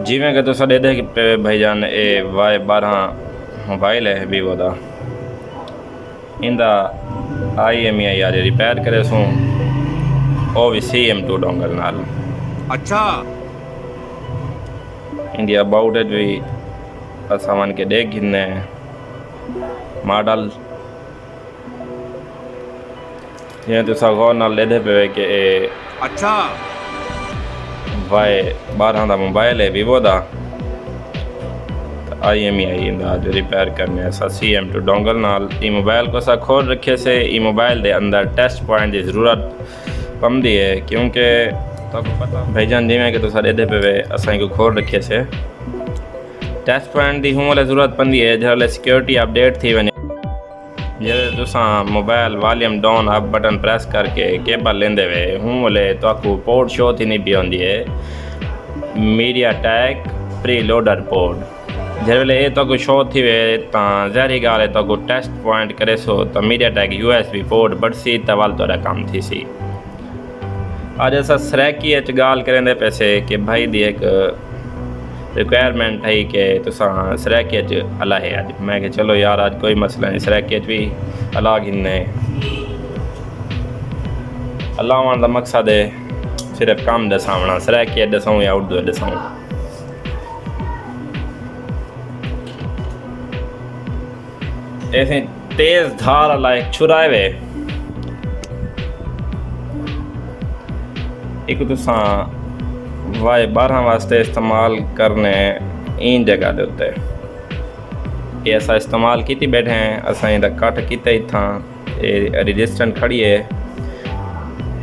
जिमें कि तुस दे पे भाईजान ए Y12 मोबाइल है वीवो का। इंदा imei आज रिपेयर करे सूँ वो भी cm2 डोंगल नाल। अच्छा इंडिया अबाउट इट भी असां के देख गिने मॉडल ये तुसा गौर नाल लेदे पे कि अच्छा Y12 का मोबाइल है वीवो का। imei इंदा जो रिपेयर करने असा cm2 डोंगल नाल ई मोबाइल को असा खोल रखे से ई मोबाइल के अंदर टेस्ट पॉइंट की ज़रूरत पवंदी है, क्योंकि भाईजान जिमें कि तुसा देदे पे असां को खोल रखे से टेस्ट पॉइंट की हूँ ज़रूरत पवंदी है जो सिक्योरिटी अपडेट थी वने। जैसे तुसा mobile volume down up button press करके केबल लेंदे वे हूँ वाले तो पोर्ट शो थी नहीं पी होंदी है media tag pre loader port. जै वे ये तो शो थी वे तो ज़ाहिरी गाल है तो टेस्ट पॉइंट करे सो तो मीडिया टैग USB पोर्ट बढ़सी तो वाल तो काम थी सी। अज अस सराकी गाल करेंदे पैसे कि भाई दी एक रिक्वायरमेंट है कि तुसा सराकी अला है अज। मैं कि चलो यार आज कोई मसला नहीं, सराकी भी अला गिने अलावन का मकसद है सिर्फ काम दसावना, सराकी दसाऊँ या उर्दू दसाऊँ। ऐसे तेज धार अला एक छुराए वे एक तुसा Y12 वास्ते इस्तेमाल करने इन जगह दे उत्ते ये असा इस्तेमाल की बैठे हैं। असा इंदा कट किते इथा रजिस्टेंट खड़ी है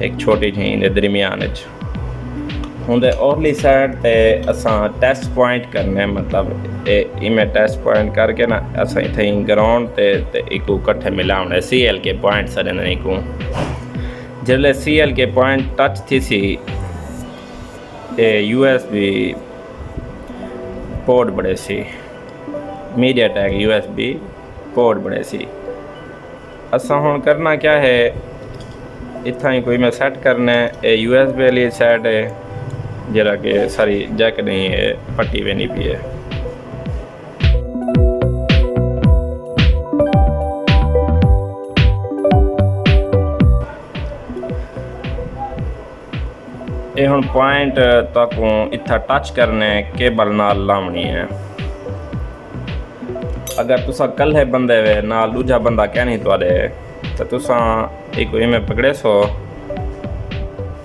एक छोटी जी इंदे दरमियान होंदे ओरली साइड ते असा टेस्ट पॉइंट करने, मतलब इमें टेस्ट पॉइंट करके ना असा इथे ग्राउंड ते इको कट्ठे मिलावने CL के पॉइंट सदन इको जल्ले CL के पॉइंट टच थी सी USB पोर्ट बड़े C media tag USB port बड़े सी। असा हुन करना क्या है इतना ही कोई मैं सेट करना है USB वाली साइड है जरा कि सारी जैक नहीं है पट्टी भी नहीं पी है। ये हुन पॉइंट तक इतना टच करने केबल नाल लावनी है। अगर तुसा कल है बंदे वे नाल दूजा बंदा क्या नहीं तुआडे तो तुसा एक इमें पकड़े सो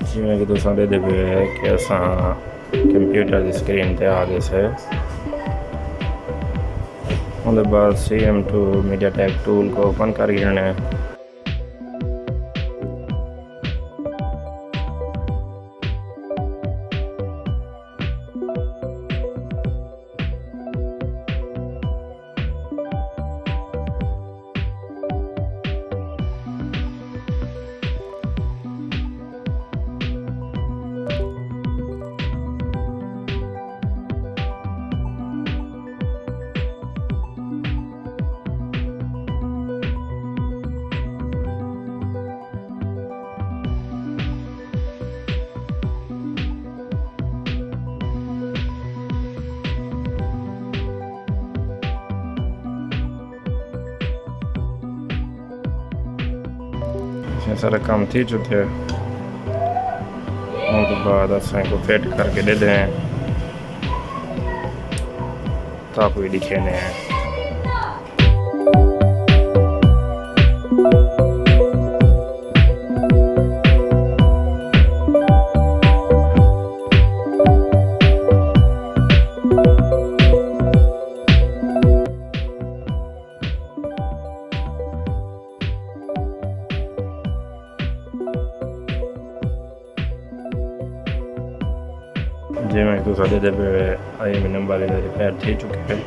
जिमें कि तुसा दे दे कि असा कंप्यूटर की स्क्रीन ते आ गए से उनके बाद cm2 मीडिया टैग टूल को ओपन कर गिरने। सारा काम थी चुके हैं उसके बाद असा को फिट करके दे दें ताकि भी दिखे ने हैं। जी मैं तो साढ़े दे पे आई नंबर रिपेयर थी चुके हैं।